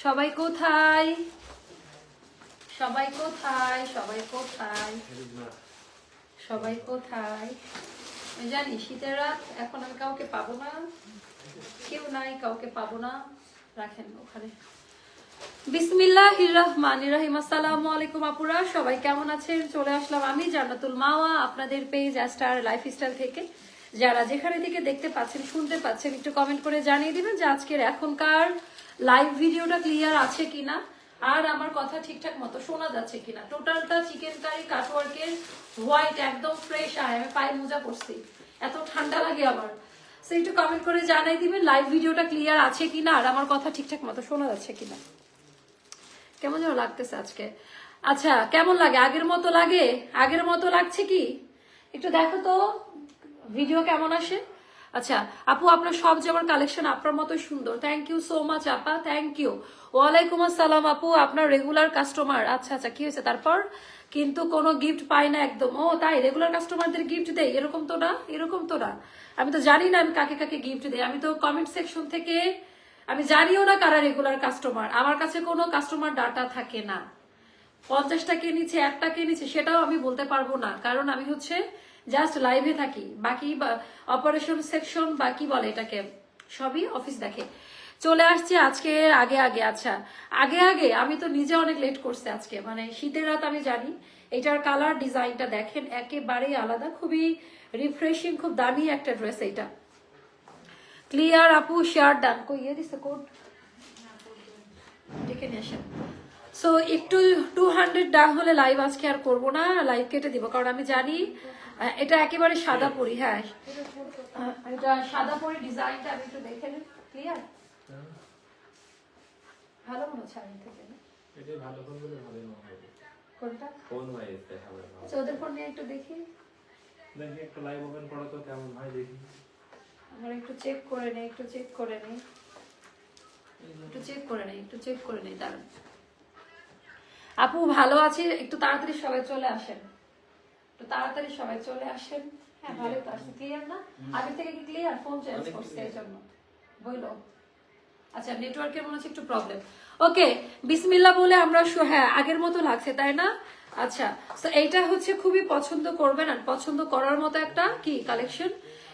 সবাই কোথায়? সবাই কোথায়? সবাই কোথায়? সবাই কোথায়? আমি জানি শীতের রাত, এখন আমি কাউকে পাবো না, কেউ নাই, কাউকে পাবো না। রাখেন ওখানে। বিসমিল্লাহির রহমানির রহিম। আসসালামু আলাইকুম আপুরা, সবাই কেমন আছেন? চলে আসলাম আমি জান্নাতুল মাওয়া আপনাদের পেজ স্টার লাইফস্টাইল থেকে। যারা যেখানে থেকে দেখতে পাচ্ছেন, শুনতে পাচ্ছেন, একটু কমেন্ট করে জানিয়ে দিবেন যে আজকের এখনকার লাইভ ভিডিওটা ক্লিয়ার আছে কিনা, আর আমার কথা ঠিকঠাক মতো শোনা যাচ্ছে কিনা। টোটালটা চিকেন কারি কাটওয়ার্কের, হোয়াইট, একদম ফ্রেশ। আমি পায়ে মোজা পরছি, এত ঠান্ডা লাগে আমার। সো একটু কমেন্ট করে জানিয়ে দিবেন লাইভ ভিডিওটা ক্লিয়ার আছে কিনা, আর আমার কথা ঠিকঠাক মতো শোনা যাচ্ছে কিনা। কেমন যেন লাগতেছে আজকে। আচ্ছা, কেমন লাগে? আগের মতো লাগে? আগের মতো লাগছে কি? একটু দেখো তো ভিডিও কেমন আসে। আচ্ছা আপু, আপনার সব যেমন কালেকশন আপনার মতোই সুন্দর। থ্যাংক ইউ সো মাচ আপা, থ্যাংক ইউ। ওয়ালাইকুম আসসালাম আপু, আপনার রেগুলার কাস্টমার। আচ্ছা আচ্ছা, কি হয়েছে তারপর? কিন্তু কোনো গিফট পাই না একদম। ও তাই, রেগুলার কাস্টমারদের গিফট দেয়? এরকম তো না, এরকম তো না। আমি তো জানি না আমি কাকে কাকে গিফট দেই। আমি তো কমেন্ট সেকশন থেকে, আমি জানিও না কারা রেগুলার কাস্টমার। আমার কাছে কোনো কাস্টমার ডাটা থাকে না। 50টা কে নিচ্ছে, 1টা কে নিচ্ছে, সেটাও আমি বলতে পারবো না, কারণ আমি হচ্ছে জাস্ট লাইভে থাকি। বাকি অপারেশন সেকশন বা কি বলে এটাকে, সবই অফিস দেখে। চলে আসছে আজকে আগে আগে। আচ্ছা, আগে আগে আমি তো নিজে অনেক লেট করছে আজকে, মানে শীতের রাত আমি জানি। এটার কালার ডিজাইনটা দেখেন, একেবারেই আলাদা, খুবই রিফ্রেশিং, খুব দামি একটা ড্রেস এটা। ক্লিয়ার আপু, শেয়ার ডান। কই ইয়ে দিছে কোড, ডেকে নিয়ে আসেন। সো একটু 200 ডান হলে লাইভ আজকে আর করবো না, লাইভ কেটে দিব, কারণ আমি জানি এটা একেবারে সাদা পরি। হ্যাঁ, এটা সাদা পরি, ডিজাইনটা আমি একটু দেখে নিন। ক্লিয়ার? ভালো মনে হচ্ছে আগে থেকে না? এটা ভালো ফোন বলে ভালো না হবে। কোনটা? ফোন ওয়াইজ দেখাবে না। আচ্ছা, ওদের ফোন নিয়ে একটু দেখি। দেখি একটা লাইভ ওপেন করো তো কেমন হয় দেখি। আমরা একটু চেক করে নেই, একটু চেক করে নেই, একটু চেক করে নেই, একটু চেক করে নেই। দাঁড়ান আপু, ভালো আছি। একটু তাড়াতাড়ি সবাই চলে আসেন, একটু তাড়াতাড়ি সবাই চলে আসেন। হ্যাঁ, ভালো তো আসছে। ক্লিয়ার না? আগে থেকে কি ক্লিয়ার? ফোন চেঞ্জ করছে এই জন্য বইলো। আচ্ছা, নেটওয়ার্কের মনে হচ্ছে একটু প্রবলেম। ওকে, বিসমিল্লাহ বলে আমরা হ্যাঁ আগের মতো লাগছে, তাই না? আচ্ছা, তো এইটা হচ্ছে খুবই পছন্দ করবেন, আর পছন্দ করার মতো একটা কি কালেকশন।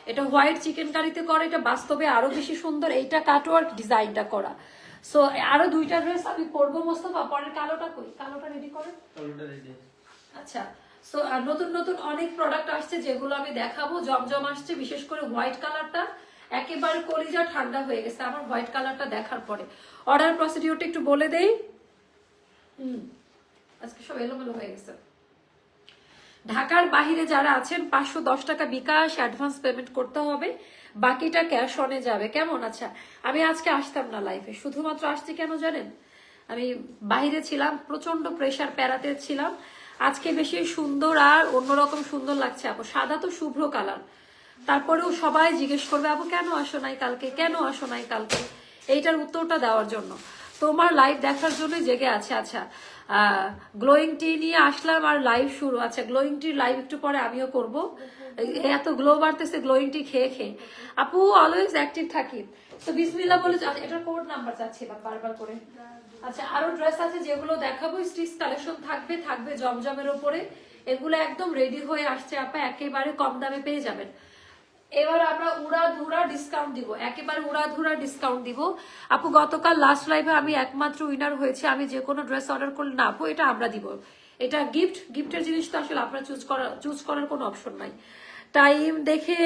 এটা হোয়াইট চিকেন কারিতে করে, এটা বাস্তবে আরো বেশি সুন্দর। এইটা কাটওয়ার্ক ডিজাইনটা করা। সো আরো 2টা ড্রেস আমি করবো মোস্তফা। পরের কালোটা কই? কালোটা রেডি করেন। আচ্ছা, সো নতুন নতুন অনেক প্রোডাক্ট আসছে যেগুলো আমি দেখাবো। জমজম আসছে, বিশেষ করে হোয়াইট কালারটা একেবারে কলিজা ঠান্ডা হয়ে গেছে আমার হোয়াইট কালারটা দেখার পরে। অর্ডার প্রসিডিওরটা একটু বলে দেই। আজকে সব এলোমেলো হয়ে গেছে। ঢাকার বাহিরে যারা আছেন 510 টাকা বিকাশ অ্যাডভান্স পেমেন্ট করতে হবে, বাকিটা ক্যাশ অনে যাবে। কেমন? আচ্ছা, আমি আজকে আসতাম না লাইফে, শুধুমাত্র আসছি কেন জানেন? আমি বাহিরে ছিলাম, প্রচন্ড প্রেসার প্যারাতে ছিলাম। আজকে বেশি সুন্দর আর অন্যরকম সুন্দর লাগছে আপু। সাদা তো শুভ্র কালার, তারপরেও সবাই জিজ্ঞেস করবে আপু কেন আসো নাই কালকে, কেন আসো নাই কালকে। এইটার উত্তরটা দেওয়ার জন্য, তোমার লাইভ দেখার জন্যই জেগে আছে। আচ্ছা, গ্লোয়িং টি নিয়ে আসলাম আর লাইভ শুরু। আচ্ছা, গ্লোয়িং টির লাইভ একটু পরে আমিও করব। এত গ্লো বাড়তেছে গ্লোয়িং টি খেয়ে খেয়ে। আপু অলওয়েজ অ্যাক্টিভ থাকি। তো বিসমিল্লাহ বলে এটার কোড নাম্বার চাচ্ছিলাম বারবার করে। আচ্ছা, আরো ড্রেস আছে যেগুলো দেখাবো, স্টিচ কালেকশন থাকবে, থাকবে জমজমের ওপরে। এগুলো একদম রেডি হয়ে আসছে আপা, একেবারে কম দামে পেয়ে যাবেন। এবার আমরা উড়াধুরা ডিসকাউন্ট দিব, একেবারে উড়াধুরা ডিসকাউন্ট দিব আপু। গতকাল লাস্ট লাইভে আমি একমাত্র উইনার হয়েছে। আমি যে কোনো ড্রেস অর্ডার করলে না আপু, এটা আমরা দিব। এটা গিফট, গিফটের জিনিস তো আসলে আপনারা চুজ করার কোনো অপশন নাই। টাইম দেখে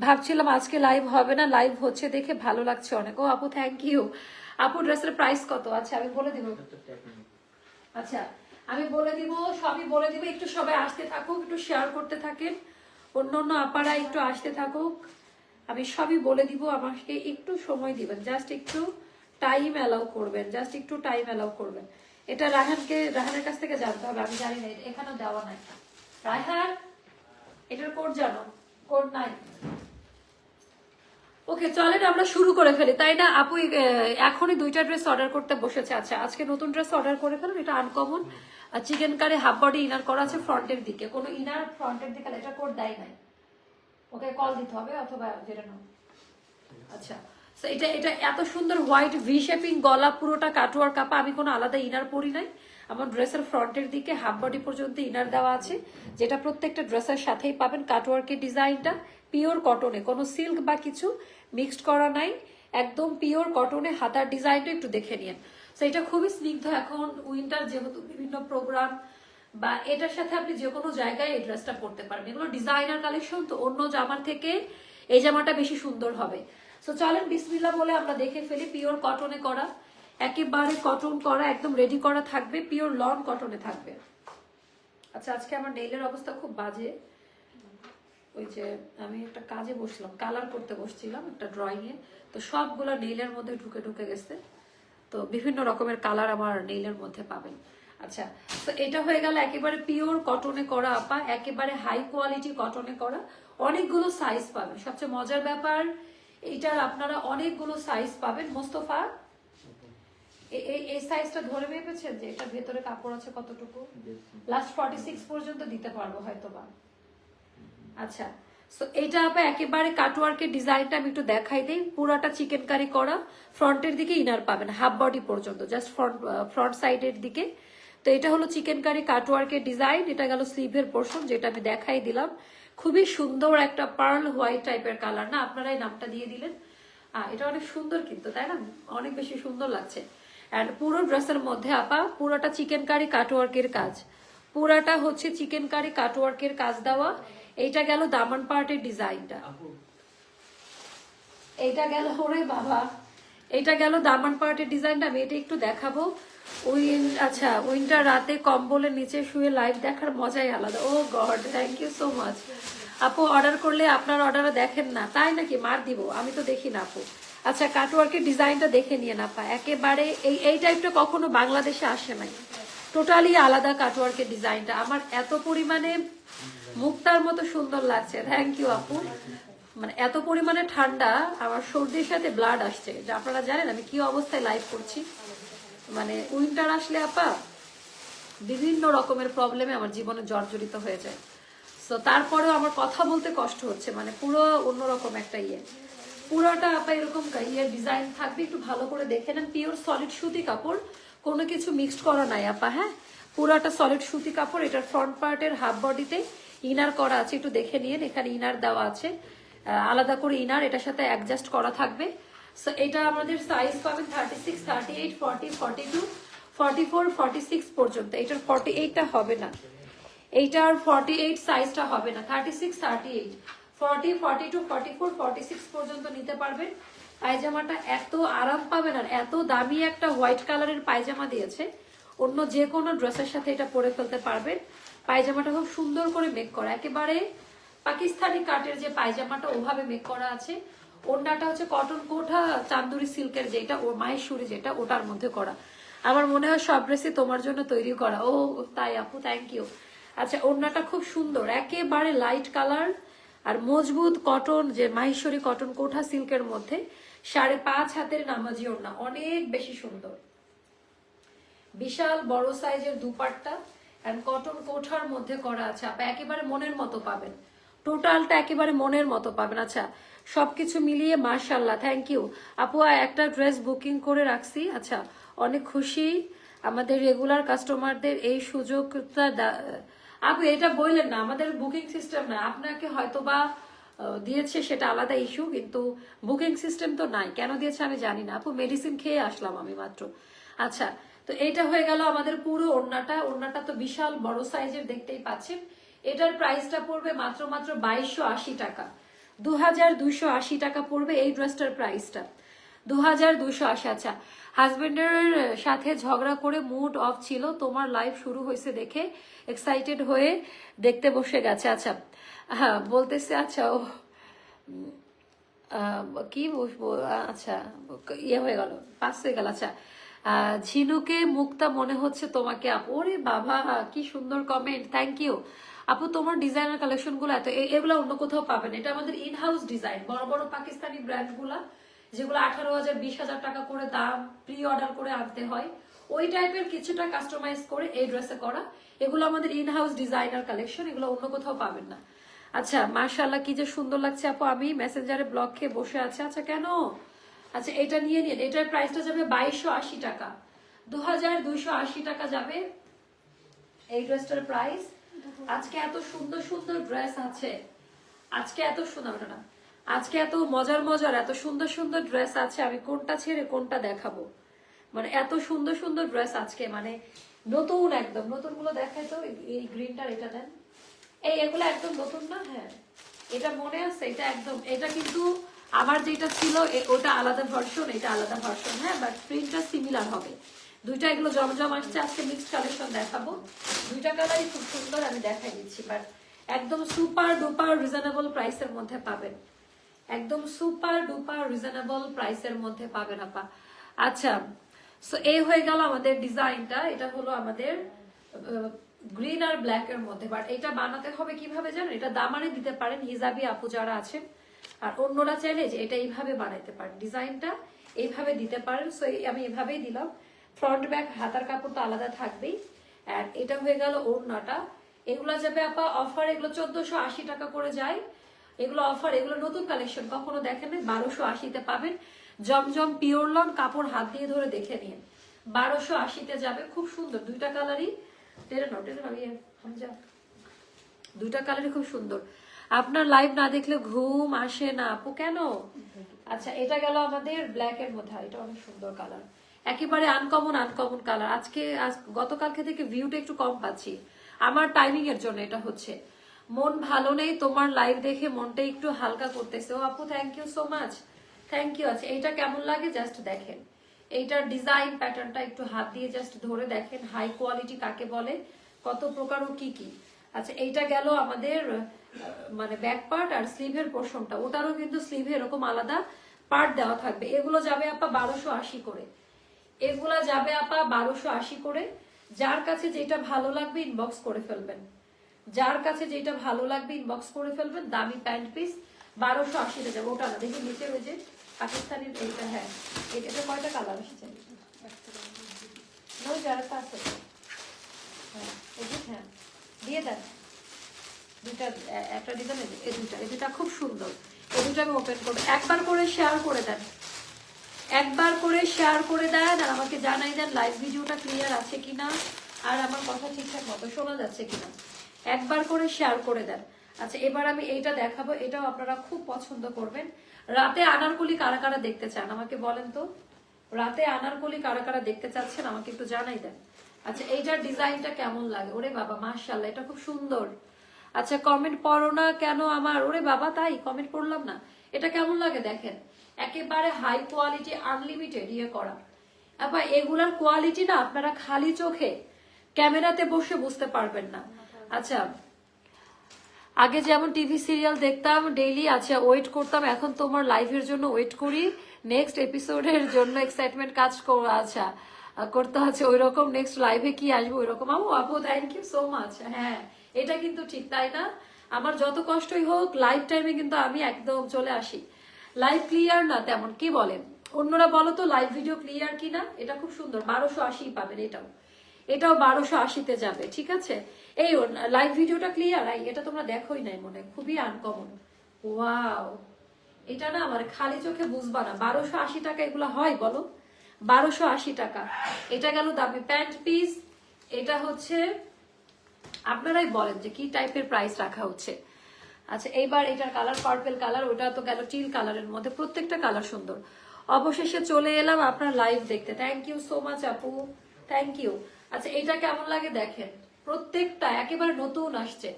ভাবছিলাম আজকে লাইভ হবে না, লাইভ হচ্ছে দেখে ভালো লাগছে অনেক। ও আপু থ্যাংক ইউ। আপু ড্রেসের প্রাইস কত? আচ্ছা আমি বলে দিব। আচ্ছা আমি বলে দিব, সবই বলে দিব। একটু সবাই আসতে থাকুক, একটু শেয়ার করতে থাকেন, অন্য অন্য আপারা একটু আসতে থাকুক। আমি সবই বলে দিব, আমাকে একটু সময় দিবেন, জাস্ট একটু টাইম অ্যালাউ করবেন, জাস্ট একটু টাইম অ্যালাউ করবেন। এটা রাহানের কাছ থেকে জানতে হবে, আমি জানি না, এখানেও দেওয়া নাই। রাহান, এটার কোড জানো? কোড নাই। ওকে, চলেন আমরা শুরু করে ফেলি, তাই না আপু? এখনই 2টা ড্রেস অর্ডার করতে বসেছে। আচ্ছা, আজকে নতুন ড্রেস অর্ডার করে ফেলুন। এটা uncommon chicken curry, half body inner করা আছে ফ্রন্টের দিকে, কোনো ইনার ফ্রন্টের দিকে এটা কোড দেয় নাই। ওকে কল দিতে হবে অথবা যেটা নাও। আচ্ছা, So এটা এটা এত সুন্দর হোয়াইট ভি শেপিং গলা, পুরোটা কাটওয়ার কাপা। আমি কোনো আলাদা ইনার পরি নাই, আমার ড্রেসের ফ্রন্টের দিকে হাফ বডি পর্যন্ত ইনার দেওয়া আছে, যেটা প্রত্যেকটা ড্রেসের সাথেই পাবেন। কাটওয়ার্কের ডিজাইনটা পিওর কটনে, কোনো সিল্ক বা কিছু মিক্সড করা নাই, একদম পিওর কটনে। হাতার ডিজাইনটা একটু দেখে নিন। তো এটা খুবই স্নিগ্ধ, এখন উইন্টার যেহেতু বিভিন্ন প্রোগ্রাম বা এটার সাথে আপনি যে কোনো জায়গায় এই ড্রেসটা পরতে পারবেন। এগুলো ডিজাইনার কালেকশন, তো অন্য জামার থেকে এই জামাটা বেশি সুন্দর হবে। সো চলেন বিসমিল্লাহ বলে আমরা দেখে ফেলি। পিওর কটনে করা, একেবারে কটন করা, একদম রেডি করা থাকবে, পিওর লন কটনে থাকবে। আচ্ছা আজকে আমার নেইলের অবস্থা খুব বাজে। ওই যে আমি একটা কাজে বসলাম, কালার করতে বসছিলাম একটা ড্রয়িং এ, তো সবগুলো নেইলের মধ্যে ঢুকে ঢুকে গেছে। তো বিভিন্ন রকমের কালার আমার নেইলের মধ্যে পাবেন। আচ্ছা, তো এটা হয়ে গেল একেবারে পিওর কটনে করা আপা, একেবারে হাই কোয়ালিটি কটনে করা। অনেকগুলো সাইজ পাবেন। সবচেয়ে মজার ব্যাপার এইটার আপনারা অনেকগুলো সাইজ পাবেন। মোস্তফা এই সাইজটা ধরে মেপেছেন যে এটা ভেতরে কাপড় আছে কতটুকু? লাস্ট 46 পর্যন্ত দিতে পারবো হয়তো বা। আচ্ছা, সো এটা আপা একেবারে কাটওয়ার্কের ডিজাইনটা আমি একটু দেখাই দিই। পুরাটা চিকেন কারি করা, ফ্রন্টের দিকে ইনার পাবেন হাফ বডি পর্যন্ত, জাস্ট ফ্রন্ট সাইডের দিকে। তো এটা হলো চিকেন কারি কাটওয়ার্কের ডিজাইন। এটা গেল স্লিভের পোর্শন, যেটা আমি দেখাই দিলাম। খুবই সুন্দর একটা পার্ল হোয়াইট টাইপের কালার না, আপনারা এই নামটা দিয়ে দিলেন। এটা অনেক সুন্দর কিন্তু, তাই না? অনেক বেশি সুন্দর লাগছে। অ্যান্ড পুরো ড্রেসের মধ্যে আপা পুরোটা চিকেন কারি কাটওয়ার্কের কাজ, পুরাটা হচ্ছে চিকেন কারি কাটওয়ার্কের কাজ দেওয়া। এইটা গেল দামান পার্টের ডিজাইনটা, এইটা গেল ওরে বাবা, এইটা গেল দামান পার্টের ডিজাইনটা। আমি এটা একটু দেখাবো। আচ্ছা, উইন্টার রাতে কম্বলের নিচে শুয়ে লাইভ দেখার মজাই আলাদা। Oh God, thank you so much আপু। অর্ডার করলে আপনার অর্ডারও দেখেন না তাই নাকি? মার দিব, আমি তো দেখি না আপু। আচ্ছা, কাটওয়ার্কের ডিজাইনটা দেখে নিয়ে না আপা, একেবারে এই টাইপটা কখনো বাংলাদেশে আসে নাই, টোটালি আলাদা কাটওয়ার্কের ডিজাইনটা। আমার এত পরিমাণে মুক্তার মতো সুন্দর লাগছে, থ্যাংক ইউ আপু। মানে এত পরিমাণে ঠান্ডা, আমার সর্দির সাথে ব্লাড আসছে, যে আপনারা জানেন আমি কি অবস্থায় লাইভ করছি। মানে উইন্টার আসলে আপা বিভিন্ন রকমের প্রবলেমে আমার জীবনে জর্জরিত হয়ে যায়। তো তারপরেও আমার কথা বলতে কষ্ট হচ্ছে, মানে পুরো অন্যরকম একটা পুরোটা আপা এরকম ডিজাইন থাকবে। একটু ভালো করে দেখে নেন, পিওর সলিড সুতি কাপড়, কোনো কিছু মিক্সড করা নাই আপা। হ্যাঁ, পুরাটা সলিড সুতি কাপড়। এটার ফ্রন্ট পার্টের হাফ বডিতে ইনার করা আছে, একটু দেখে নিন। এখানে ইনার দেওয়া আছে, আলাদা করে ইনার এটার সাথে অ্যাডজাস্ট করা থাকবে। সো এটা আমাদের সাইজ পাবেন 36, 38, 40, 42, 44, 46 পর্যন্ত। এটার 48টা হবে না, এইটার 48 সাইজটা হবে না। 36, 38, 40, 42, 44, 46 পর্যন্ত নিতে পারবেন। পায়জামাটা এত আরাম পাবেন, আর এত দামি একটা হোয়াইট কালারের পায়জামা দিয়েছে, অন্য যে কোনো ড্রেসের সাথে এটা পরে ফেলতে পারবেন। পায়জামাটা খুব সুন্দর করে মেক করা, একেবারে পাকিস্তানি কাটের যে পায়জামাটা ওভাবে মেক করা আছে। ওড়নাটা হচ্ছে কটন কোঠা চান্দুরি সিল্কের, যেটা ও মাহেশ্বরী যেটা, ওটার মধ্যে করা। আমার মনে হয় সব ড্রেসই তোমার জন্য তৈরি করা। ও তাই আপু, থ্যাংক ইউ। আচ্ছা, ওড়নাটা খুব সুন্দর, একেবারে লাইট কালার আর মজবুত কটন, যে মাহেশ্বরী কটন কোঠা সিল্কের মধ্যে 5.5 হাতের নামাজি ওড়না, অনেক বেশি সুন্দর। বিশাল বড় সাইজের দুপাট্টা এন্ড কটন কোঠার মধ্যে করা আছে আপা, একেবারে মনের মতো পাবেন। টোটালটা একেবারে মনের মতো পাবেন। আচ্ছা, সবকিছু মিলিয়ে মাশাআল্লাহ, থ্যাংক ইউ আপু। একটা ড্রেস বুকিং করে রাখছি। আচ্ছা, অনেক খুশি আমাদের রেগুলার কাস্টমারদের এই সুযোগটা আপু। এটা বললেন না, আমাদের বুকিং সিস্টেম না, আপনাকে হয়তোবা দিয়েছে সেটা আলাদা ইস্যু, কিন্তু বুকিং সিস্টেম তো নাই। কেন দিয়েছে আমি জানি না আপু, মেডিসিন খেয়ে আসলাম আমি মাত্র। আচ্ছা, তো এটা হয়ে গেল আমাদের পুরো ওড়নাটা। ওড়নাটা তো বিশাল বড় সাইজের, দেখতেই পাচ্ছেন। এটার প্রাইসটা পড়বে মাত্র 2280 টাকা, 2280 টাকা পড়বে এই ড্রেসটার প্রাইসটা, 2280। আচ্ছা, হাজবেন্ডের সাথে ঝগড়া করে মুড অফ ছিল, তোমার লাইভ শুরু হয়েছে দেখে এক্সাইটেড হয়ে দেখতে বসে গেছে। আচ্ছা, হ্যাঁ বলতেছে। আচ্ছা, ও কি বসবো? আচ্ছা, হয়ে গেল, পাস হয়ে গেল। আচ্ছা, ঝিনুকে মুক্তা মনে হচ্ছে তোমাকে আপু। ওরে বাবা, কি সুন্দর কমেন্ট, থ্যাংক ইউ আপু। তোমার ডিজাইনার কালেকশন গুলো এত, এগুলো অন্য কোথাও পাবেন। এটা আমাদের ইন হাউস ডিজাইন। বড় বড় পাকিস্তানি ব্র্যান্ড গুলা, যেগুলো 18,000, 20,000 টাকা করে দাম, প্রি অর্ডার করে আনতে হয়, ওই টাইপের কিছুটা কাস্টমাইজ করে এই ড্রেসে করা। এগুলো আমাদের ইন হাউস ডিজাইনার কালেকশন, এগুলো অন্য কোথাও পাবেন না। আচ্ছা, মাশাআল্লাহ, কি যে সুন্দর লাগছে আপু। আমি মেসেঞ্জারে ব্লক খেয়ে বসে আছে। আচ্ছা, কেন আচ্ছা এটা নিয়ে নিন, এটার প্রাইসটা যাবে 2280 টাকা, 2280 টাকা যাবে এই ড্রেসটার প্রাইস। আজকে এত সুন্দর সুন্দর ড্রেস আছে, আজকে এত সুন্দর না, আজকে এত মজার মজার এত সুন্দর সুন্দর ড্রেস আছে, আমি কোনটা ছেড়ে কোনটা দেখাবো, মানে এত সুন্দর সুন্দর ড্রেস আজকে, মানে নতুন একদম নতুন গুলো দেখাই তো। এই গ্রিনটার এটা দেন, এগুলো একদম নতুন না? হ্যাঁ এটা মনে আছে, এটা একদম, এটা কিন্তু আমার যেটা ছিল ওটা আলাদা ভার্সন, এটা আলাদা ভার্সন, হ্যাঁ বাট প্রিন্টটা সিমিলার হবে। দুইটা এগুলো জমজম আসছে, আজকে মিক্সড কালেকশন দেখাবো, দুইটা কালারই খুব সুন্দর, আমি দেখাই দিচ্ছি। বাট একদম সুপার ডুপার রিজনেবল প্রাইসের মধ্যে পাবেন, একদম সুপার ডুপার রিজনেবল প্রাইসের মধ্যে পাবেন আপা। আচ্ছা সো এই হয়ে গেল আমাদের ডিজাইনটা, এটা হলো আমাদের গ্রিন আর ব্ল্যাক এর মধ্যে। বাট এটা বানাতে হবে কিভাবে জানেন, এটা দামানে দিতে পারেন হিজাবি আপু যারা আছেন, আর অন্যরা চাইলে যে এটা এইভাবে বানাইতে পারেন, ডিজাইনটা এইভাবে দিতে পারেন। সো আমি এভাবেই দিলাম, ফ্রন্ট ব্যাক হাতার কাপড় তো আলাদা থাকবেই। আর এটা হয়ে গেল ওড়নাটা, এগুলো যাবে আপা অফার, এগুলো 1480 টাকা করে যায়, এগুলো অফার, এগুলো নতুন কালেকশন, কখনো দেখেন 1280-তে পাবেন। জমজম পিওর লন কাপড় হাত দিয়ে ধরে দেখে নিন, 1280-তে যাবে, খুব সুন্দর, দুইটা কালারই দুইটা কালারই খুব সুন্দর। আপনার লাইভ না দেখলে ঘুম আসে না আপু, কেন? আচ্ছা এটা গেল আমাদের ব্ল্যাক এর মধ্যে, এটা অনেক সুন্দর কালার, একেবারে আনকমন আনকমন কালার। আজকে গতকালকে থেকে ভিউটা একটু কম পাচ্ছি, আমার টাইমিং এর জন্য এটা হচ্ছে। মন ভালো নেই, তোমার লাইভ দেখে মনটা একটু হালকা করতেছে। ও আপু thank you so much, thank you. আচ্ছা এইটা কেমন লাগে জাস্ট দেখেন, এইটার ডিজাইন প্যাটার্নটা একটু হাত দিয়ে জাস্ট ধরে দেখেন, হাই কোয়ালিটি কাকে বলে, কত প্রকার ও কি কি। আচ্ছা এইটা গেল আমাদের মানে ব্যাক পার্ট, আর স্লিভের পোর্শনটা, ওটারও কিন্তু স্লিভে এরকম আলাদা পার্ট দেওয়া থাকবে। এগুলো যাবে আপা 1280 করে, এগুলা যাবে আপা 1280 করে। যার কাছে যেটা ভালো লাগবে ইনবক্স করে ফেলবেন, যার কাছে যেটা ভালো লাগবে ইনবক্স করে ফেলবেন। দামি প্যান্ট পিস 1280-তে যাবে, ওটা না দেখি নিচে ওই যে পাকিস্তানের এইটা, হ্যাঁ এটা কয়টা কালার এসেছে, ওই যারা আছে হ্যাঁ হ্যাঁ দিয়ে দেন দুইটা, একটা ডিজাইন এই দুইটা খুব সুন্দর, এই দুটো আমি ওপেন করবো। একবার করে শেয়ার করে দেন, একবার করে শেয়ার করে দেন, আর আমাকে জানাই দেন লাইভ ভিডিওটা ক্লিয়ার আছে কিনা, আর আমার কথা ঠিকঠাক মতো শোনা যাচ্ছে কিনা, একবার করে শেয়ার করে দেন। আচ্ছা এবার আমি এইটা দেখাবো, এটাও আপনারা খুব পছন্দ করবেন। রাতে আনারকলি কারা কারা দেখতে চান আমাকে বলেন তো, রাতে আনারকলি কারা কারা দেখতে চাচ্ছেন আমাকে একটু জানাই দেন। আচ্ছা এইটার ডিজাইনটা কেমন লাগে, ওরে বাবা মাশাআল্লাহ, এটা খুব সুন্দর। আচ্ছা কমেন্ট পড়ো না কেন আমার, ওরে বাবা তাই কমেন্ট পড়লাম না। এটা কেমন লাগে দেখেন, একেবারে হাই কোয়ালিটি আনলিমিটেড ইয়ে করা। আবার এগুলার কোয়ালিটি না আপনারা খালি চোখে ক্যামেরাতে বসে বুঝতে পারবেন না। আচ্ছা আগে যেমন টিভি সিরিয়াল দেখতাম ডেইলি, আচ্ছা ওয়েট করতাম, এখন তোমার লাইভের জন্য ওয়েট করি, নেক্সট এপিসোডের জন্য এক্সাইটমেন্ট কাজ আচ্ছা করতে হচ্ছে, ওই রকম নেক্সট লাইভে কি আসবে ওই রকম। আপু থ্যাংক ইউ সো মাচ। হ্যাঁ এটা কিন্তু ঠিক, তাই না? আমার যত কষ্টই হোক লাইভ টাইমে কিন্তু আমি একদম চলে আসি। লাইভ ক্লিয়ার না তেমন, কি বলেন অন্যরা বলো তো লাইভ ভিডিও ক্লিয়ার কিনা? এটা খুব সুন্দর, 1280 পাবেন, এটাও 1280-তে যাবে, ঠিক আছে। এই লাইভ ভিডিওটা ক্লিয়ার, এটা তোমরা দেখোই নাই মনে, খুবই আনকমন। ওয়াও এটা না আমার খালি চোখে বুঝবা না, 1280 টাকা এগুলো হয় বলো, 1280 টাকা। এটা গেল দামি প্যান্ট পিস, এটা হচ্ছে আপনারাই বলেন যে কি টাইপের প্রাইস রাখা হচ্ছে। আচ্ছা এইবার এটার কালার পার্পল কালার, ওটা তো গেল টিল কালারের মধ্যে, প্রত্যেকটা কালার সুন্দর। অবশেষে চলে এলাম আপনার লাইভ দেখতে, থ্যাংক ইউ সো মাচ আপু, থ্যাংক ইউ। আচ্ছা এটা কেমন লাগে দেখেন, প্রত্যেকটা একেবারে নতুন আসছে,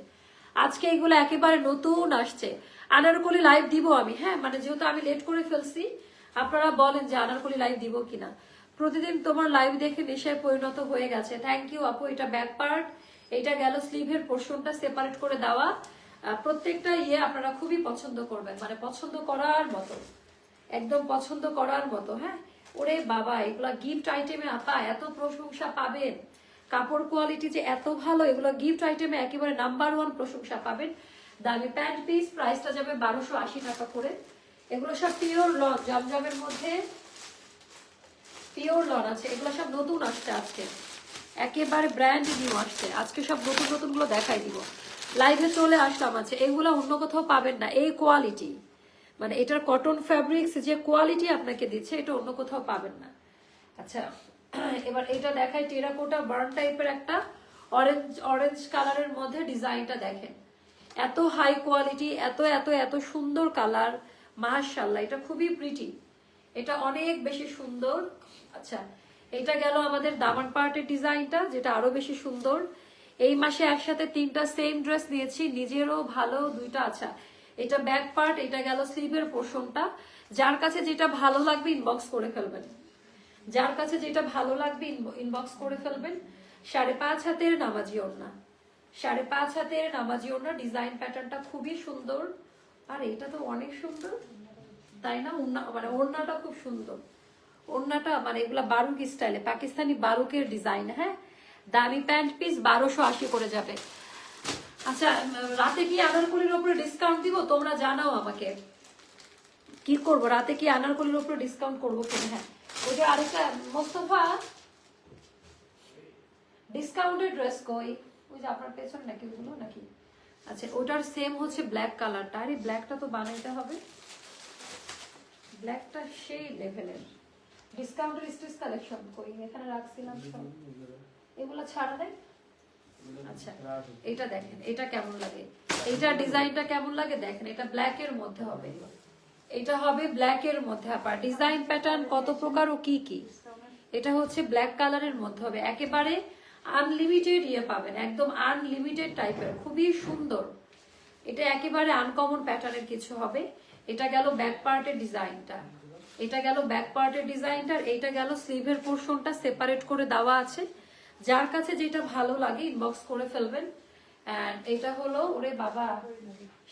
আজকে এগুলো একেবারে নতুন আসছে। আনারকলি লাইভ দিব আমি, হ্যাঁ মানে যেহেতু আমি লেট করে ফেলছি, আপনারা বলেন যে আনারকলি লাইভ দিব কিনা। প্রতিদিন তোমার লাইভ দেখে নেশায় পরিণত হয়ে গেছে, থ্যাংক ইউ আপু। এটা ব্যাক পার্ট, এটা গেল স্লিভের পোর্শনটা সেপারেট করে দেওয়া, প্রত্যেকটা ইয়ে আপনারা খুবই পছন্দ করবেন, মানে পছন্দ করার মতো, একদম পছন্দ করার মতো। হ্যাঁ ওরে বাবা এগুলা গিফট আইটেমে আপা এত প্রশংসা পাবেন, কাপড় কোয়ালিটি যে এত ভালো, এগুলো গিফট আইটেমে একেবারে নাম্বার 1 প্রশংসা পাবেন। দামি প্যান্ট পিস, প্রাইসটা যাবে 1280 টাকা করে। এগুলো সব পিওর লন, জমজমের মধ্যে পিওর লন আছে, এগুলো সব নতুন আসছে আজকে, একেবারে ব্র্যান্ড নিউ আসছে আজকে, সব নতুন নতুন গুলো দেখাই দিব। লাইভে চলে আসলাম। আছে এগুলো অন্য কোথাও পাবেন না, এই কোয়ালিটি মানে এটার কটন ফ্যাব্রিক্স যে কোয়ালিটি আপনাকে দিচ্ছে এটা অন্য কোথাও পাবেন না। আচ্ছা এবার এটা দেখাই, টেরাকোটা বার্ন টাইপের একটা অরেঞ্জ কালারের মধ্যে ডিজাইনটা দেখেন, এত হাই কোয়ালিটি, এত এত এত সুন্দর কালার, মাশাআল্লাহ এটা খুবই প্রিটি, এটা অনেক বেশি সুন্দর। আচ্ছা এটা গেল আমাদের দামান পার্টের ডিজাইনটা, যেটা আরো বেশি সুন্দর। এই মাসে একসাথে 3টা সেম ড্রেস নিয়েছি, নিজেরও ভালো 2টা। আচ্ছা এটা ব্যাক পার্ট, এটা গেল স্লিভের পোর্শনটা। যার কাছে যেটা ভালো লাগবে ইনবক্স করে ফেলবেন, যার কাছে যেটা ভালো লাগবে ইনবক্স করে ফেলবেন। 5.5 হাতের নামাজি ওড়না, 5.5 হাতের নামাজি ওড়না, ডিজাইন প্যাটার্নটা খুবই সুন্দর। আর এটা তো অনেক সুন্দর তাই না, মানে ওড়নাটা খুব সুন্দর, ওড়নাটা মানে এগুলা বারুক স্টাইলে, পাকিস্তানি বারুকের ডিজাইন। হ্যাঁ দামি প্যান্ট পিস 1280 করে যাবে। আচ্ছা রাতে কি আনারকলির উপরে ডিসকাউন্ট দিব, তোমরা জানাও আমাকে কি করব, রাতে কি আনারকলির উপরে ডিসকাউন্ট করবো কিনা। হ্যাঁ ওই যে আরেকটা মোস্তফা ডিসকাউন্টেড ড্রেস কই, ওই যে আপনার পেছনে নাকি ওগুলো নাকি। আচ্ছা ওটার সেম হচ্ছে ব্ল্যাক কালারটা, আরে ব্ল্যাকটা তো বানাইতে হবে, ব্ল্যাকটা সেই লেভেলের। ডিসকাউন্টেড স্টিচ কালেকশন কই, এখানে রাখছিলাম সব, এগুলো ছাড়া দেয়। আচ্ছা এটা দেখেন, এটা কেমন লাগে, এইটা ডিজাইনটা কেমন লাগে দেখেন, এটা ব্ল্যাক এর মধ্যে হবে, এটা হবে ব্ল্যাক এর মধ্যে। আবার ডিজাইন প্যাটার্ন কত প্রকার ও কি কি, এটা হচ্ছে ব্ল্যাক কালারের মধ্যে হবে, একেবারে আনলিমিটেড ইয়ে পাবেন, একদম আনলিমিটেড টাইপের, খুবই সুন্দর। এটা একেবারে আনকমন প্যাটার্নের কিছু হবে। এটা গেল ব্যাক পার্টের ডিজাইনটা, এটা গেল ব্যাক পার্টের ডিজাইনটা, এইটা গেল স্লিভের পোর্শনটা সেপারেট করে দেওয়া আছে। যার কাছে যেটা ভালো লাগে ইনবক্স করে ফেলবেন। এন্ড এটা হলো ওরে বাবা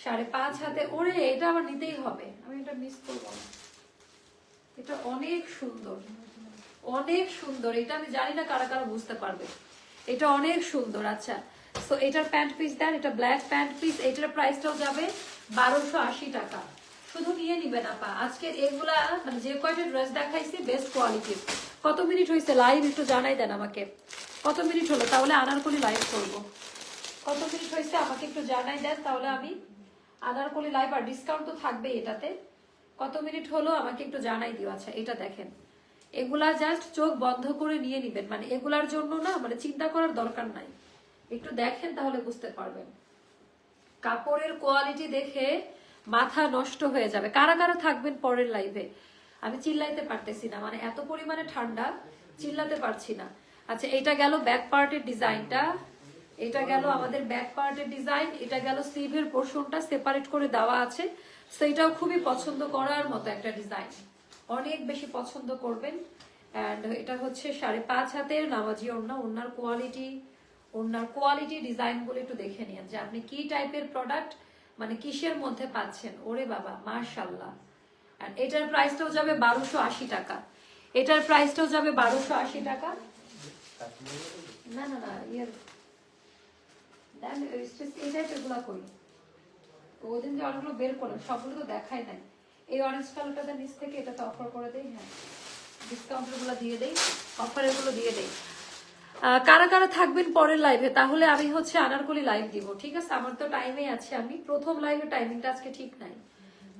5.5 হাতে, ওরে এটা আমার নিতেই হবে, আমি এটা মিস করবো না। এটা অনেক সুন্দর, অনেক সুন্দর, এটা আমি জানি না কারা কারা বুঝতে পারবে, এটা অনেক সুন্দর। আচ্ছা তো এটার প্যান্ট পিস দেন, এটা ব্ল্যাক প্যান্ট পিস, এটার প্রাইসটাও যাবে 1280 টাকা। শুধু নিয়ে নিবেন আপা, আজকের এগুলা মানে যে কয়টা ড্রেস দেখাইছি বেস্ট কোয়ালিটির। কত মিনিট হয়েছে লাইভ একটু জানাই দেন আমাকে, কত মিনিট হলো, তাহলে আনারকলি লাইভ করব। কত মিনিট হয়েছে আমাকে একটু জানাই দেন, তাহলে আমি আনারকলি লাইভ, আর ডিসকাউন্ট তো থাকবে এটাতে। কত মিনিট হলো আমাকে একটু জানাই দিও। আচ্ছা এটা দেখেন, এগুলা জাস্ট চোখ বন্ধ করে নিয়ে নিবেন, মানে এগুলার জন্য না মানে চিন্তা করার দরকার নাই, একটু দেখেন তাহলে বুঝতে পারবেন। কাপড়ের কোয়ালিটি দেখে মাথা নষ্ট হয়ে যাবে। কারা কারা থাকবেন পরের লাইভে, আমি চিল্লাইতে পারতেছি না, মানে এত পরিমাণে ঠান্ডা চিল্লাতে পারছি না। আচ্ছা এটা গেল ব্যাক পার্টের ডিজাইনটা, এটা গেল আমাদের ব্যাক পার্টের ডিজাইন, এটা গেল স্লিভের পোর্শনটা সেপারেট করে দেওয়া আছে। সেটাও খুবই পছন্দ করার মতো একটা ডিজাইন, অনেক বেশি পছন্দ করবেন। এন্ড এটা হচ্ছে 5.5 হাতের নামাজি ওড়না, ওড়নার কোয়ালিটি ডিজাইন গুলো একটু দেখে নিন যে আপনি কি টাইপের প্রোডাক্ট মানে কিসের মধ্যে পাচ্ছেন। ওরে বাবা মাশাআল্লাহ। আর এটার প্রাইসটাও যাবে 1280 টাকা, এটার প্রাইসটাও যাবে 1280 টাকা। না না না ইয়ার দেন এই টাইপের গুলা কই, ওই দিন যে অনেকগুলো বের করলাম সবগুলো তো দেখাই নাই। এই অরেঞ্জ কালারটা নিচ থেকে এটাতে অফার করে দেই, হ্যাঁ ডিসকাউন্টের গুলো দিয়ে দেই, অফারের গুলো দিয়ে দেই। কারা কারা থাকবেন পরের লাইভে, তাহলে আমি হচ্ছে আনারকলি লাইভ দিব, ঠিক আছে? আমার তো টাইমে আছে, আমি প্রথম লাইভে টাইমিংটা আজকে ঠিক নাই।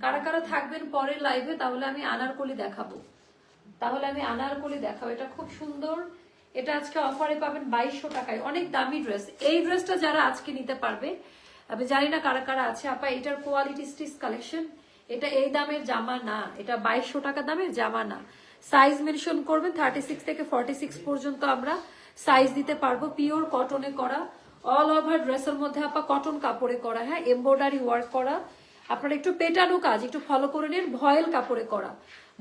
কারা কারা থাকবেন পরের লাইভে, তাহলে আমি আনারকলি দেখাবো, এটা খুব সুন্দর। এটা আজকে অফারে পাবেন 2200 টাকায়, অনেক দামি ড্রেস। এই ড্রেসটা যারা আজকে নিতে পারবে, আমি জানি না কারা কারা আছে আপা, এটার কোয়ালিটি স্টিচ কালেকশন, এটা এই দামের জামা না, এটা 2200 টাকা দামের জামা না। সাইজ মেনশন করবেন, 36 থেকে 46 পর্যন্ত আমরা সাইজ দিতে পারবো। পিওর কটনে করা, অল ওভার ড্রেসের মধ্যে আপা কটন কাপড়ে করা, হ্যাঁ এমব্রয়ডারি ওয়ার্ক করা, আপনারা একটু পেটানো কাজ একটু ফলো করে নিন। ভয়েল কাপড়ে করা,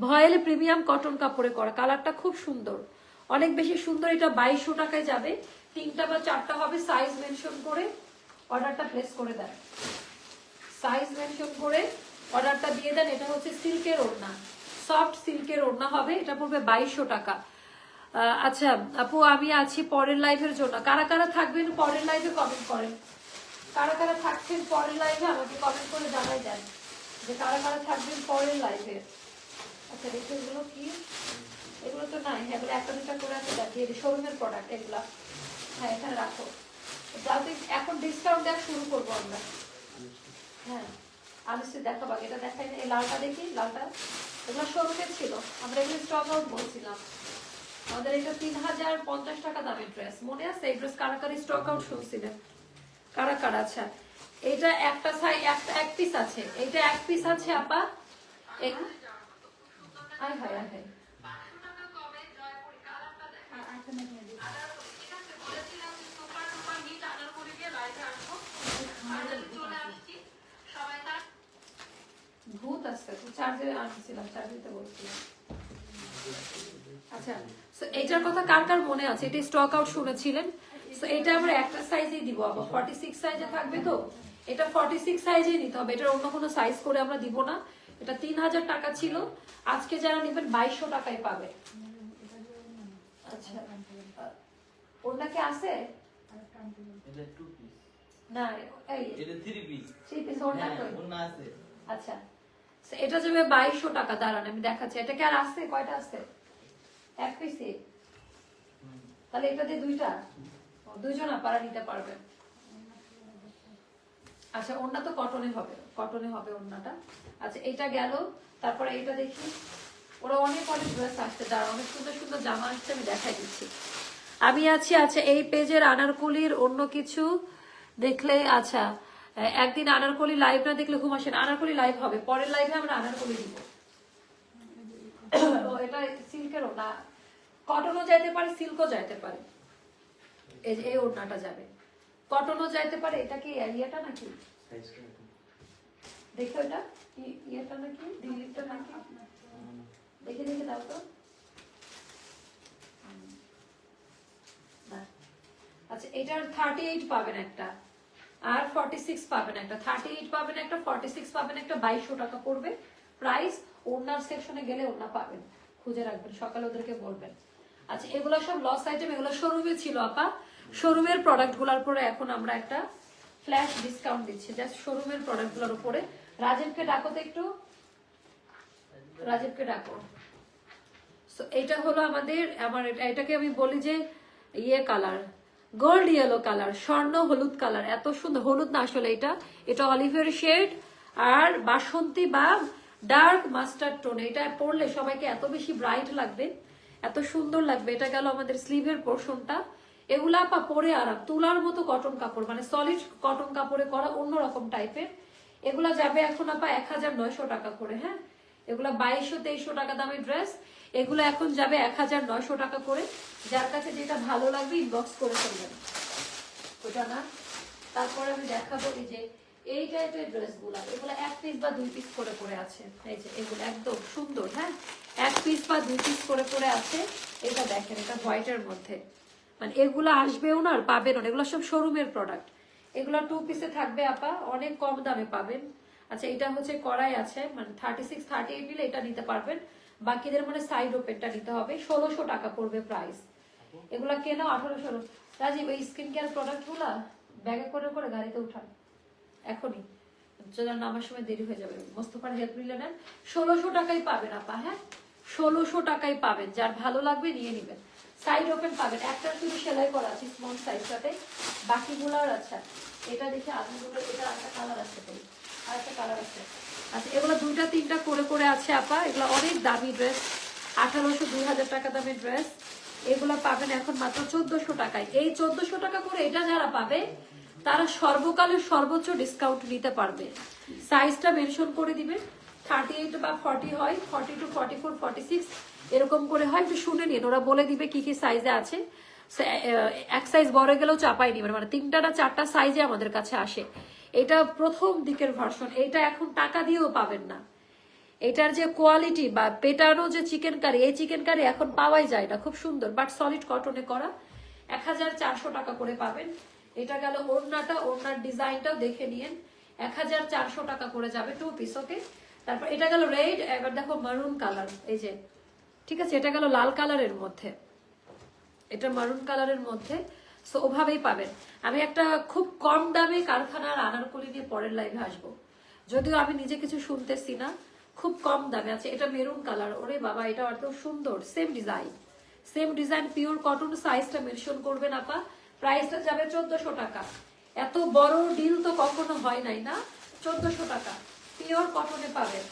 ভয়েল প্রিমিয়াম কটন কাপড়ে করা, কালারটা খুব সুন্দর, অনেক বেশি সুন্দর। এটা 2200 টাকায় যাবে, 3টা বা 4টা হবে। সাইজ মেনশন করে অর্ডারটা প্লেস করে দেন, সাইজ মেনশন করে অর্ডারটা দিয়ে দেন। এটা হচ্ছে সিল্কের ওড়না, সফট সিল্কের ওড়না হবে, এটা পড়বে 2200 টাকা। আচ্ছা আপু আমি আছি পরের লাইভের জন্য, কারা কারা থাকবেন পরের লাইভে কমেন্ট করেন, কারা কারা থাকছেন পরের লাইভে আমাকে কমেন্ট করে জানাই দেন যে কারা কারা থাকবেন পরের লাইভে। আচ্ছা দেখো এগুলো কি, এগুলো তো নাই, এগুলো একটা দুটা করে আছে দেখিয়ে শোরুমের প্রোডাক্ট এগুলা, হ্যাঁ এখানে রাখো। যাতে এখন ডিসকাউন্ট দেওয়া শুরু করবো আমরা, হ্যাঁ আনিসে দেখাবো, এটা দেখাই না, এই লালটা দেখি, লালটা এগুলো শোরুমে ছিল, আমরা এগুলো স্টক আউট বলছিলাম। আমাদের এটা 3050 টাকা দামের ড্রেস, মনে আছে? এই ড্রেস কারা কারা স্টক আউট শুনছিলেন? কারা কারা? আচ্ছা, এটা একটা এক পিস আছে, এইটা এক পিস আছে আপা। আয় হায় আয় হায়, ভূত আসছে, চার্জে আনছিলাম, চার্জে বলছিলাম। আচ্ছা, সো এইটার কথা কার কার মনে আছে? এটা স্টক আউট শুনেছিলেন। সো এটা আমরা একটা সাইজেই দিব, আবার 46 সাইজে থাকবে, তো এটা 46 সাইজেই নিতে হবে, এটার অন্য কোনো সাইজ করে আমরা দিব না। এটা 3000 টাকা ছিল, আজকে যারা নেবেন 2200 টাকায় পাবে। আচ্ছা, ওটা কি আছে? এটা 2 পিস না, এই এটা 3 পিস 3 পিস ওটা কই? ওনা আছে। আচ্ছা, so এটা যাবে 2200 টাকা। দাঁড়ান আমি দেখাচ্ছি, এটা কি আর আছে? কয়টা আছে? এক পিসে? তাহলে এটা দিয়ে দুইটা, দুইজন আপনারা নিতে পারবেন। আচ্ছা, ওন্না তো কটনে হবে, কটনে হবে ওন্নাটা। আচ্ছা, এটা গেল, তারপরে এটা দেখি, ওরা অনেক অনেক ড্রেস আসছে, দাঁড়া, অনেক সুন্দর সুন্দর জামা আসছে, আমি দেখাই দিচ্ছি। আমি আছি, আচ্ছা এই পেজের আনারকলির অন্য কিছু দেখলে, আচ্ছা একদিন আনারকলি লাইভ না দেখলে ঘুম আসে না। আনারকলি লাইভ হবে, পরের লাইভে আমরা আনারকলি দিব। এটা সিল্কেরও না, কটনও যাইতে পারে, সিল্কও যাইতে পারে। এই যে এই ওড়নাটা যাবে, কটনও যাইতে পারে। এটা কি ইয়েটা নাকি? দেখো এটা কি ইয়েটা নাকি, দিল্লিটা নাকি? দেখে দেখে দাও তো। আচ্ছা, এটার 38 পাবেন একটা, আর 46 পাবেন একটা। 38 পাবেন একটা, 46 পাবেন একটা, 2200 টাকা পড়বে প্রাইস। ওনার সেকশনে গেলে ওনা পাবেন, খুঁজে রাখবেন, সকালে ওদেরকে বলবেন। আচ্ছা, এগুলো সব লস আইটেম, এগুলো শোরুমে ছিল আপা। শোরুমের প্রোডাক্টগুলোর উপরে এখন আমরা একটা ফ্ল্যাশ ডিসকাউন্ট দিচ্ছি, জাস্ট শোরুমের প্রোডাক্টগুলোর উপরে। রাজীবকে ডাকো তো একটু, রাজীবকে ডাকো। সো এটা হলো আমাদের, আমার এটাকে আমি বলি যে ইয়ে কালার, গোল্ড ইয়েলো কালার, স্বর্ণ হলুদ কালার, এত সুন্দর। হলুদ না আসলে এটা অলিভের শেড আর বাসন্তী বা ডার্ক মাস্টার্ড টোন। এটা পরলে সবাইকে এত বেশি ব্রাইট লাগবে, এত সুন্দর লাগবে। এটা গেল আমাদের স্লিভের পোর্শনটা। এগুলা আপা পরে আরাম, তুলার মতো কটন কাপড়, মানে সলিড কটন কাপড়ে করা, অন্যরকম টাইপের। এগুলা যাবে এখন আপা 1900 টাকা করে। হ্যাঁ, এগুলা 2200-2300 টাকা দামের ড্রেস, এগুলো এখন যাবে 1900 টাকা করে। যার কাছে যেটা ভালো লাগবে ইনবক্স করে ফেলবেন, ওটা না। তারপরে আমি দেখাবো এই যে এই টাইপের ড্রেসগুলা, এগুলো এক পিস বা দুই পিস করে করে আছে। এই যে এগুলো একদম সুন্দর, হ্যাঁ, এক পিস বা দুই পিস করে করে আছে। এটা দেখেন, এটা হোয়াইটের মধ্যে, মানে এগুলো আসবেও না আর পাবেনও না, এগুলো সব শোরুমের প্রোডাক্ট। এগুলো 2 পিসে থাকবে আপা, অনেক কম দামে পাবেন। আচ্ছা, এটা হচ্ছে কড়াই আছে, মানে 36-38 নিলে এটা নিতে পারবেন। বাকিদের মানে সাইড ওপেনটা নিতে হবে, 1600 টাকা পড়বে প্রাইস। এগুলা কেন 1800। রাজীব, এই স্কিন কেয়ার প্রোডাক্ট গুলা ব্যাগে করে করে গাড়িতে উঠান এখনই, যদি নামার সময় দেরি হয়ে যাবে। মোস্তফার হেল্প নিলে নেন, 1600 টাকাই পাবেন আপা। হ্যাঁ, 1600 টাকাই পাবেন, যার ভালো লাগবে নিয়ে নিবেন। সাইড ওপেন পাবেন, একটা শুধু সেলাই করা আছে স্মল সাইজটাতে, বাকিগুলোর। আচ্ছা, এটা দেখে আলুগুলো, এটা একটা কালার আছে, তাই আর একটা কালার আছে। আচ্ছা, এগুলো 2-3টা করে করে আছে আপা। এগুলো অনেক দামি ড্রেস, 1800-2000 টাকা দামের ড্রেস। এগুলো পাবেন এখন মাত্র 1400 টাকায়। এই 1400 টাকা করে এটা যারা পাবে তারা সর্বকালের সর্বোচ্চ ডিসকাউন্ট নিতে পারবে। সাইজটা মেনশন করে দিবে, 38 বা 40 হয়, 42, 44, 46 এরকম করে হয়। একটু শুনে নিন, ওরা বলে দিবে কি কি সাইজে আছে। এক সাইজ বড় গেলেও চাপাই নিবেন, মানে 3টা না 4টা সাইজে আমাদের কাছে আসে। এটা প্রথম দিকের ভার্সন, এটা এখন টাকা দিয়েও পাবেন না। এটার যে কোয়ালিটি বা পেটানো যে চিকেন কারি, এই চিকেন কারি এখন পাওয়াই যায় না, খুব সুন্দর বাট সলিড কটনে করা। 1400 টাকা করে পাবেন। এটা গেল ওড়নাটা, ওড়নার ডিজাইনটাও দেখে নিন, 1400 টাকা করে যাবে 2 পিস। ওকে, তারপর এটা গেল রেড, এবার দেখো মারুন কালার, এই যে, ঠিক আছে, এটা গেল লাল কালারের মধ্যে, এটা মারুন কালারের মধ্যে। সো ওভাবেই পাবেন। আমি একটা খুব কম দামে কারখানার আনারকলি নিয়ে পরের লাইভে আসবো, যদিও আমি নিজে কিছু শুনতেছি না। খুব কম দামে আছে, এটা মেরুন কালার, ওরে বাবা, এটা এত সুন্দর, সেম ডিজাইন, পিওর কটন। সাইজটা মেনশন করবেন আপা, প্রাইসটা যাবে 1400 টাকা। এত বড় ডিল তো কখনো হয় নাই না, 1400 টাকা। পিওর কটনে পাবেন।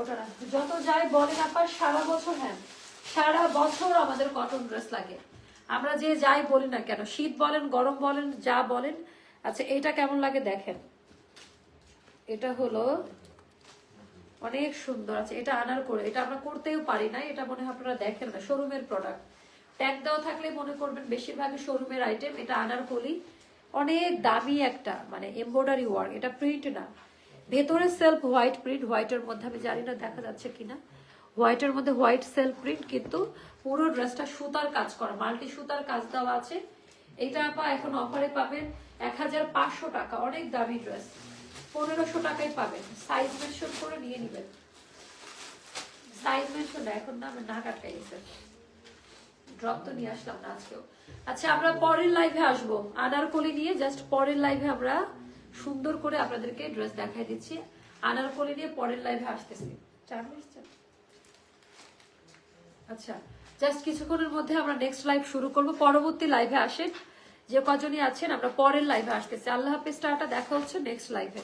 ওটা না, যত যাই বলেন আপনার সারা বছর, হ্যাঁ সারা বছর আমাদের কটন ড্রেস লাগে। আমরা যে যাই বলি না কেন, শীত বলেন গরম বলেন যা বলেন। আচ্ছা এটা কেমন লাগে দেখেন, এটা হলো অনেক সুন্দর আছে। এটা আনার করে, এটা আমরা করতেও পারি না, এটা মনে হয় আপনারা দেখেন না, শোরুমের প্রোডাক্ট। ট্যাগ দেওয়া থাকলে মনে করবেন বেশিরভাগই শোরুমের আইটেম। এটা আনার কলি, অনেক দামি একটা মানে এমব্রয়ডারি ওয়ার্ক, এটা প্রিন্ট না, ভেতরে সেলফ হোয়াইট প্রিন্ট। হোয়াইটের মধ্যে আমি জানি না দেখা যাচ্ছে কিনা, হোয়াইটের মধ্যে হোয়াইট সেলফ প্রিন্ট, কিন্তু পুরো ড্রেসটা সুতার কাজ করা, মাল্টি সুতার কাজ দেওয়া আছে। এটা আপা এখন অফারে পাবেন 1500 টাকা, অনেক দামি ড্রেস 1500 টাকায় পাবেন। সাইজ মেনশন করে নিয়ে নেবেন, সাইজ মেনশন এখন না আমার নাক আটকাই গেছে, ড্রপ তো নিয়ে আসলাম না আজকেও। আচ্ছা আমরা পরের লাইভে আসবো আনারকলি নিয়ে, জাস্ট পরের লাইভে আমরা সুন্দর করে আপনাদেরকে ড্রেস দেখাই দিচ্ছি। আনারকলি নিয়ে পরের লাইভে আসতেছি। আচ্ছা জাস্ট কিছুক্ষণের মধ্যে আমরা নেক্সট লাইভ শুরু করব। পরবর্তী লাইভে আসেন, যে কজনই আছেন আমরা পরের লাইভে আসতেছি। আল্লাহ হাফেজ, টাটা, দেখা হচ্ছে নেক্সট লাইভে।